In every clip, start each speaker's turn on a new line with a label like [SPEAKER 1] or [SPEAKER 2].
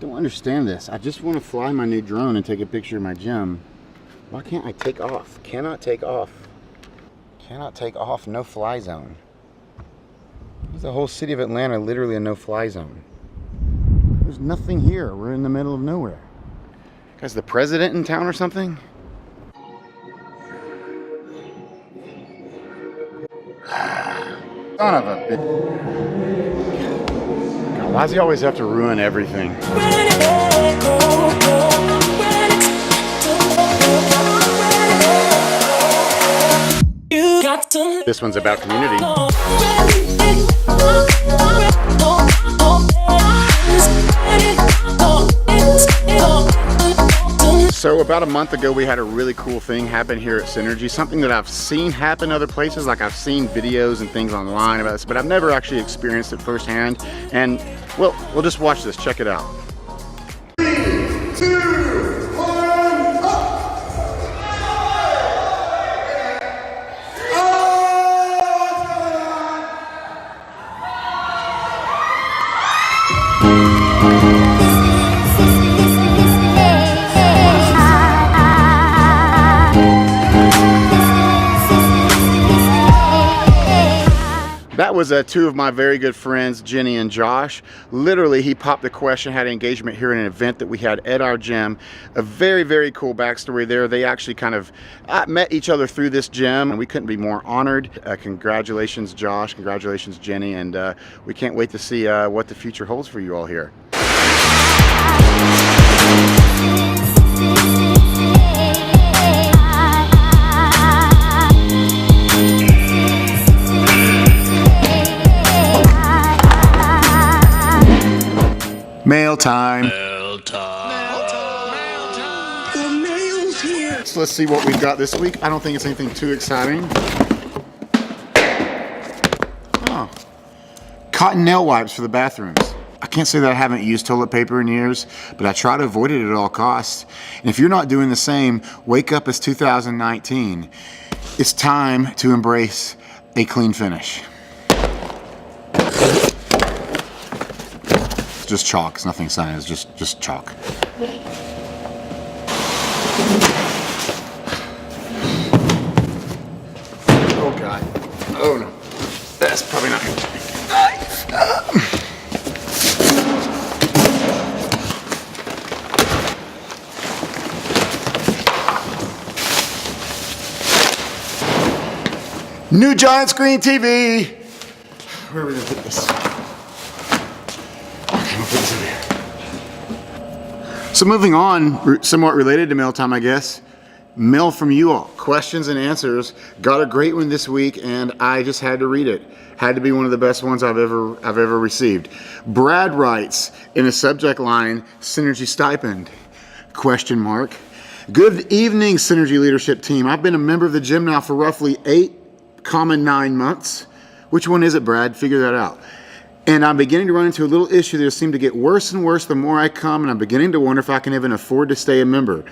[SPEAKER 1] Don't understand this. I just want to fly my new drone and take a picture of my gym. Why can't I take off? Cannot take off. Cannot take off. No fly zone. There's the whole city of Atlanta literally a no fly zone. There's nothing here. We're in the middle of nowhere. Guys, the president in town or something? Son of a bitch. God, why does he always have to ruin everything? This one's about community. So about a month ago, we had a really cool thing happen here at Synergy, something that I've seen happen other places, like I've seen videos and things online about this, but I've never actually experienced it firsthand. And well, we'll just watch this, check it out.
[SPEAKER 2] 3, 2, 1, up!
[SPEAKER 1] That was two of my very good friends, Jenny and Josh. Literally, he popped the question, had an engagement here in an event that we had at our gym. A very, very cool backstory there. They actually kind of met each other through this gym, and we couldn't be more honored. Congratulations, Josh. Congratulations, Jenny. And we can't wait to see what the future holds for you all here. Mail time. Mail time. Mail time. Mail time. The mail's here. So let's see what we've got this week. I don't think it's anything too exciting. Oh, cotton nail wipes for the bathrooms. I can't say that I haven't used toilet paper in years, but I try to avoid it at all costs. And if you're not doing the same, wake up, it's 2019. It's time to embrace a clean finish. Just chalk, it's nothing exciting, it's just chalk. Oh God, oh no, that's probably not good. New giant screen TV. Where are we gonna put this? So moving on, somewhat related to mail time, I guess. Mail from you all, questions and answers. Got a great one this week, and I just had to read it. Had to be one of the best ones I've ever received. Brad writes in a subject line, Synergy stipend? Question mark. Good evening, Synergy leadership team. I've been a member of the gym now for roughly 8,9 months. Which one is it, Brad? Figure that out. And I'm beginning to run into a little issue that seems to get worse and worse the more I come, and I'm beginning to wonder if I can even afford to stay a member.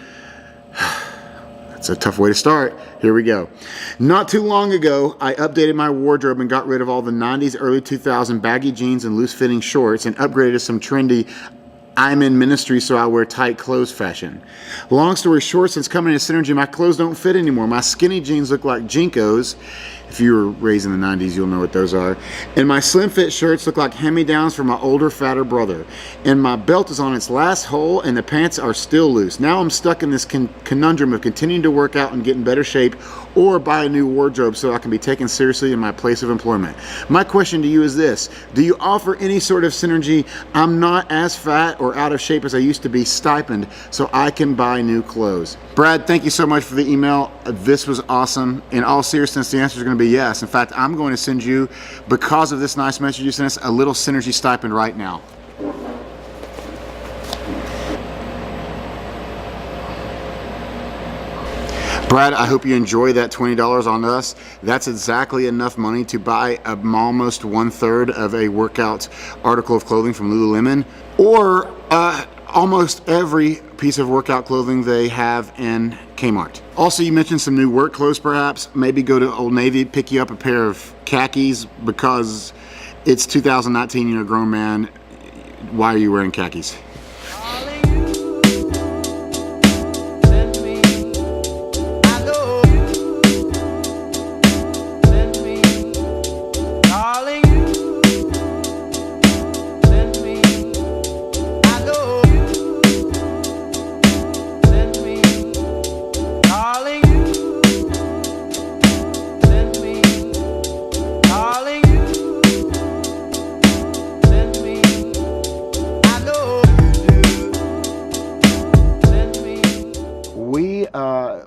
[SPEAKER 1] That's a tough way to start. Here we go. Not too long ago, I updated my wardrobe and got rid of all the 90s, early 2000s baggy jeans and loose-fitting shorts and upgraded to some trendy I'm in ministry, so I wear tight clothes fashion. Long story short, since coming to Synergy, my clothes don't fit anymore. My skinny jeans look like Jinkos. If you were raised in the 90s, you'll know what those are. And my slim fit shirts look like hand-me-downs from my older, fatter brother. And my belt is on its last hole, and the pants are still loose. Now I'm stuck in this conundrum of continuing to work out and get in better shape, or buy a new wardrobe so I can be taken seriously in my place of employment. My question to you is this: do you offer any sort of Synergy, I'm not as fat or out of shape as I used to be, stipend so I can buy new clothes? Brad, thank you so much for the email. This was awesome. In all seriousness, the answer is going to be yes. In fact, I'm going to send you, because of this nice message you sent us, a little Synergy stipend right now. Brad, I hope you enjoy that $20 on us. That's exactly enough money to buy almost 1/3 of a workout article of clothing from Lululemon, or almost every piece of workout clothing they have in Kmart. Also, you mentioned some new work clothes perhaps. Maybe go to Old Navy, pick you up a pair of khakis, because it's 2019, you're a grown man. Why are you wearing khakis?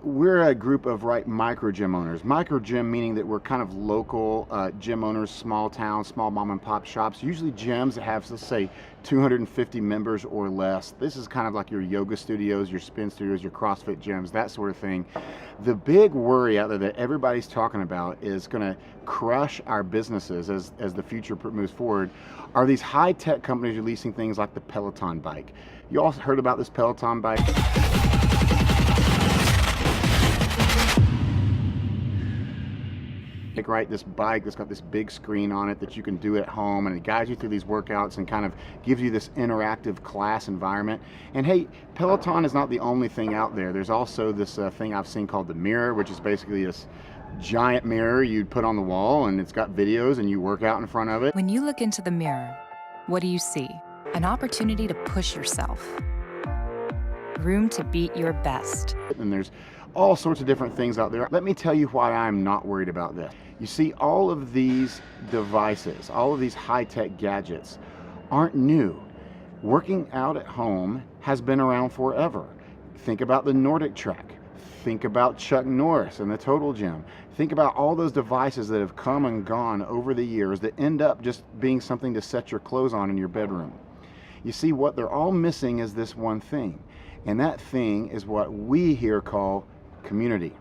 [SPEAKER 1] we're a group of micro gym owners. Micro gym meaning that we're kind of local gym owners, small towns, small mom and pop shops, usually gyms that have, let's say, 250 members or less. This is kind of like your yoga studios, your spin studios, your CrossFit gyms, that sort of thing. The big worry out there that everybody's talking about is going to crush our businesses as the future moves forward are these high-tech companies releasing things like the Peloton bike. You all heard about this Peloton bike? Right, this bike that's got this big screen on it that you can do at home, and it guides you through these workouts and kind of gives you this interactive class environment. And hey, Peloton is not the only thing out there. There's also this thing I've seen called the Mirror, which is basically this giant mirror you'd put on the wall, and it's got videos and you work out in front of it.
[SPEAKER 3] When you look into the mirror, what do you see? An opportunity to push yourself. Room to beat your best.
[SPEAKER 1] And there's all sorts of different things out there. Let me tell you why I'm not worried about this. You see, all of these devices, all of these high-tech gadgets aren't new. Working out at home has been around forever. Think about the Nordic Track. Think about Chuck Norris and the Total Gym. Think about all those devices that have come and gone over the years that end up just being something to set your clothes on in your bedroom. You see, what they're all missing is this one thing, and that thing is what we here call community.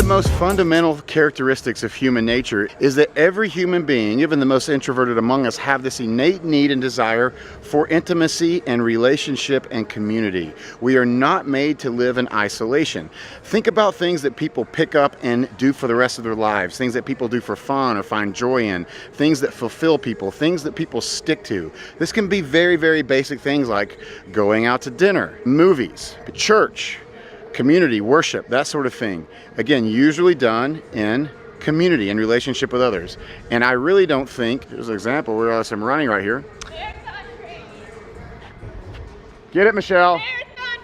[SPEAKER 1] Most fundamental characteristics of human nature is that every human being, even the most introverted among us, have this innate need and desire for intimacy and relationship and community. We are not made to live in isolation. Think about things that people pick up and do for the rest of their lives, things that people do for fun or find joy in, things that fulfill people, things that people stick to. This can be very, very basic things like going out to dinner, movies, church, community, worship, that sort of thing. Again, usually done in community and relationship with others. And I really don't think, here's an example where I'm running right here.
[SPEAKER 4] Marathon training.
[SPEAKER 1] Get it, Michelle.
[SPEAKER 4] Marathon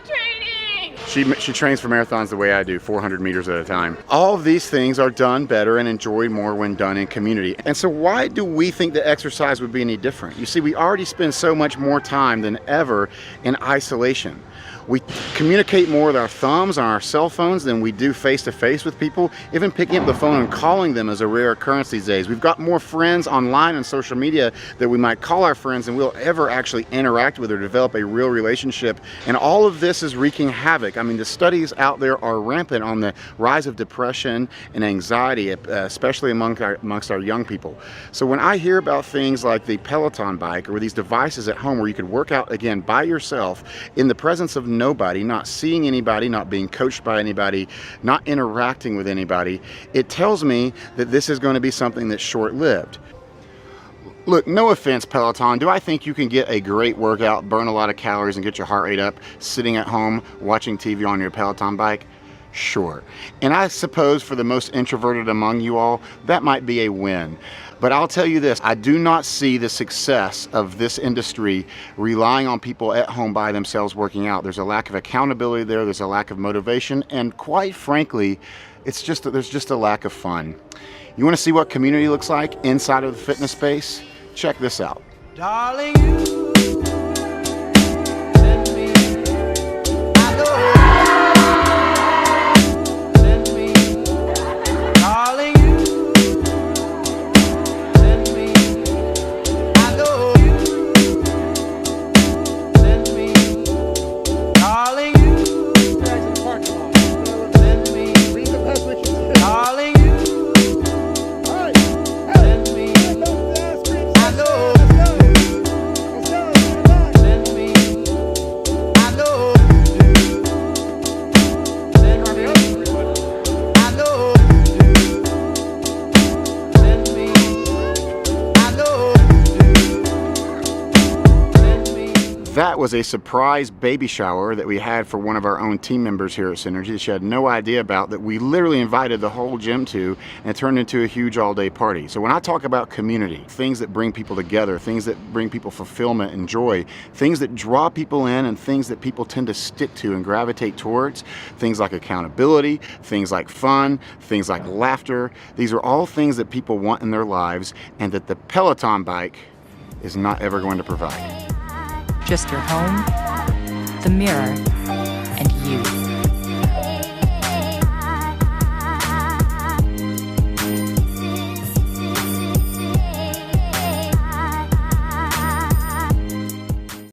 [SPEAKER 4] training.
[SPEAKER 1] She trains for marathons the way I do, 400 meters at a time. All of these things are done better and enjoyed more when done in community. And so why do we think that exercise would be any different? You see, we already spend so much more time than ever in isolation. We communicate more with our thumbs on our cell phones than we do face-to-face with people. Even picking up the phone and calling them is a rare occurrence these days. We've got more friends online and social media that we might call our friends than we'll ever actually interact with or develop a real relationship. And all of this is wreaking havoc. I mean, the studies out there are rampant on the rise of depression and anxiety, especially amongst our young people. So when I hear about things like the Peloton bike or these devices at home where you could work out, again, by yourself in the presence of nobody, not seeing anybody, not being coached by anybody, not interacting with anybody, it tells me that this is going to be something that's short-lived. Look, no offense, Peloton, do I think you can get a great workout, burn a lot of calories, and get your heart rate up sitting at home watching TV on your Peloton bike? Sure. And I suppose for the most introverted among you all, that might be a win. But I'll tell you this, I do not see the success of this industry relying on people at home by themselves working out. There's a lack of accountability there, there's a lack of motivation, and quite frankly, there's just a lack of fun. You want to see what community looks like inside of the fitness space? Check this out.
[SPEAKER 5] Darling, you send me, I know. Send me, darling, you send me, I know. Send me, darling, you send me, darling, you. Send me, I know.
[SPEAKER 1] was a surprise baby shower that we had for one of our own team members here at Synergy that she had no idea about, that we literally invited the whole gym to, and it turned into a huge all-day party. So when I talk about community, things that bring people together, things that bring people fulfillment and joy, things that draw people in, and things that people tend to stick to and gravitate towards, things like accountability, things like fun, things like laughter, these are all things that people want in their lives and that the Peloton bike is not ever going to provide.
[SPEAKER 3] Just your home, the mirror, and you.